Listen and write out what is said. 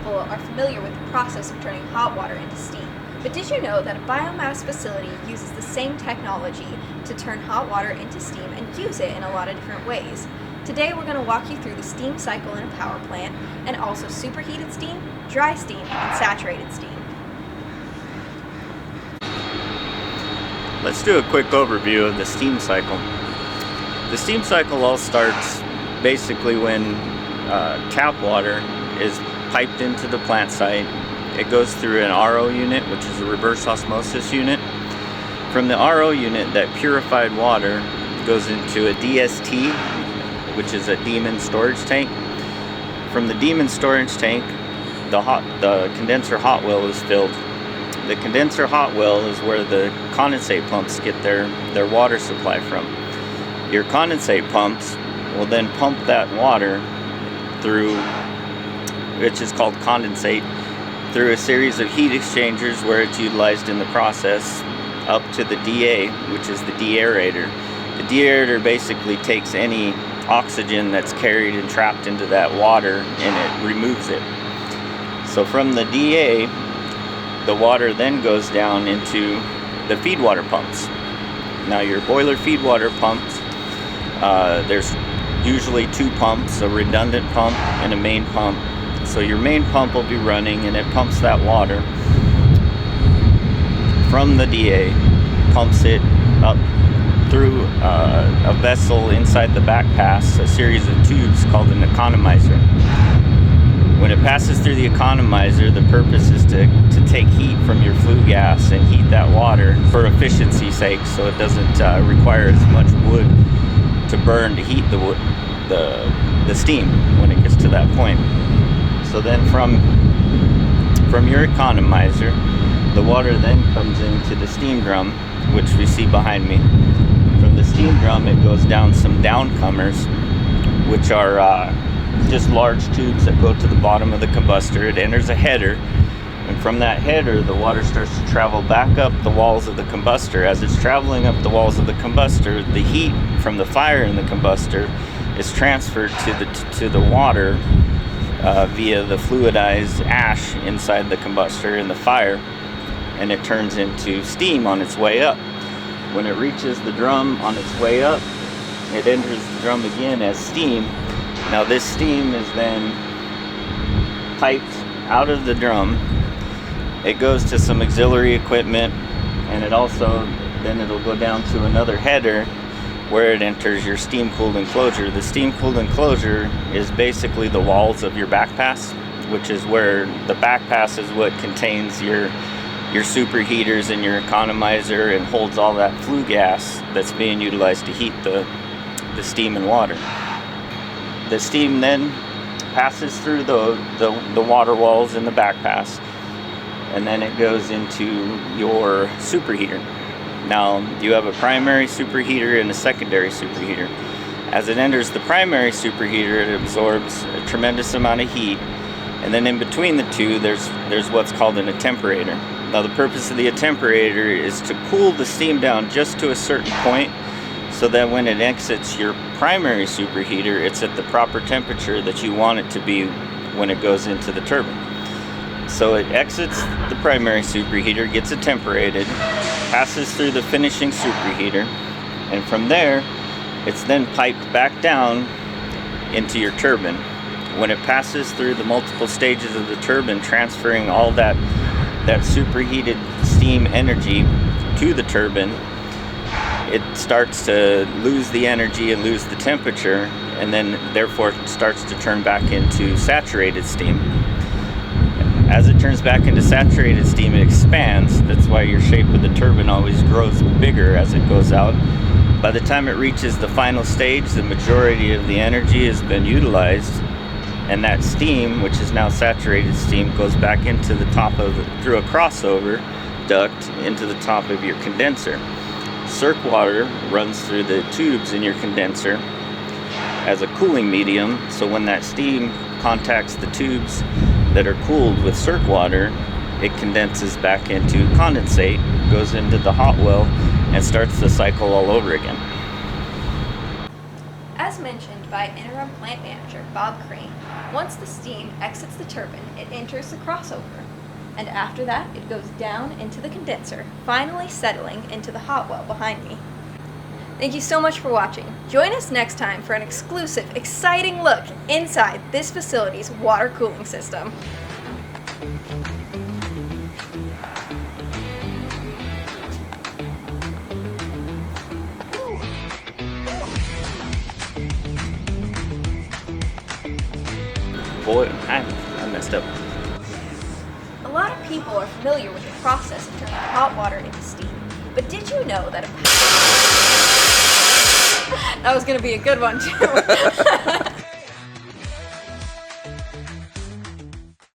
people are familiar with the process of turning hot water into steam. But did you know that a biomass facility uses the same technology to turn hot water into steam and use it in a lot of different ways? Today we're going to walk you through the steam cycle in a power plant, and also superheated steam, dry steam, and saturated steam. Let's do a quick overview of the steam cycle. The steam cycle all starts basically when tap water is piped into the plant site. It goes through an RO unit, which is a reverse osmosis unit. From the RO unit, that purified water goes into a DST, which is a Demon storage tank. From the Demon storage tank, the condenser hot well is filled. The condenser hot well is where the condensate pumps get their water supply from. Your condensate pumps will then pump that water through, which is called condensate, through a series of heat exchangers where it's utilized in the process up to the DA, which is the deaerator. The deaerator basically takes any oxygen that's carried and trapped into that water and it removes it. So from the DA, the water then goes down into the feed water pumps. Now your boiler feed water pumps, there's usually two pumps, a redundant pump and a main pump. So your main pump will be running and it pumps that water from the DA, pumps it up through a vessel inside the back pass, a series of tubes called an Economizer. When it passes through the Economizer, the purpose is to take heat from your flue gas and heat that water for efficiency's sake, so it doesn't require as much wood to burn to heat the steam when it gets to that point. So then from your Economizer, the water then comes into the steam drum, which we see behind me. From the steam drum, it goes down some downcomers, which are just large tubes that go to the bottom of the combustor. It enters a header, and from that header, the water starts to travel back up the walls of the combustor. As it's traveling up the walls of the combustor, the heat from the fire in the combustor is transferred to the water via the fluidized ash inside the combustor in the fire, and it turns into steam on its way up. When it reaches the drum on its way up, it enters the drum again as steam. Now this steam is then piped out of the drum. It goes to some auxiliary equipment, and it'll go down to another header where it enters your steam-cooled enclosure. The steam-cooled enclosure is basically the walls of your backpass, which is where the backpass is what contains your superheaters and your Economizer and holds all that flue gas that's being utilized to heat the steam and water. The steam then passes through the water walls in the backpass, and then it goes into your superheater. Now, you have a primary superheater and a secondary superheater. As it enters the primary superheater, it absorbs a tremendous amount of heat, and then in between the two, there's what's called an attemperator. Now, the purpose of the attemperator is to cool the steam down just to a certain point, so that when it exits your primary superheater, it's at the proper temperature that you want it to be when it goes into the turbine. So it exits the primary superheater, gets attemperated, passes through the finishing superheater, and from there, it's then piped back down into your turbine. When it passes through the multiple stages of the turbine, transferring all that superheated steam energy to the turbine, it starts to lose the energy and lose the temperature, and then therefore it starts to turn back into saturated steam. As it turns back into saturated steam, it expands. That's why your shape of the turbine always grows bigger as it goes out. By the time it reaches the final stage, the majority of the energy has been utilized, and that steam, which is now saturated steam, goes back into the top through a crossover duct into the top of your condenser. Circ water runs through the tubes in your condenser as a cooling medium, so when that steam contacts the tubes that are cooled with circ water, it condenses back into condensate, goes into the hot well, and starts the cycle all over again. As mentioned, explained by interim plant manager Bob Crane. Once the steam exits the turbine, it enters the crossover, and after that it goes down into the condenser, finally settling into the hot well behind me. Thank you so much for watching. Join us next time for an exclusive, exciting look inside this facility's water cooling system. Boy, I messed up. A lot of people are familiar with the process of turning hot water into steam, but did you know that that was going to be a good one too.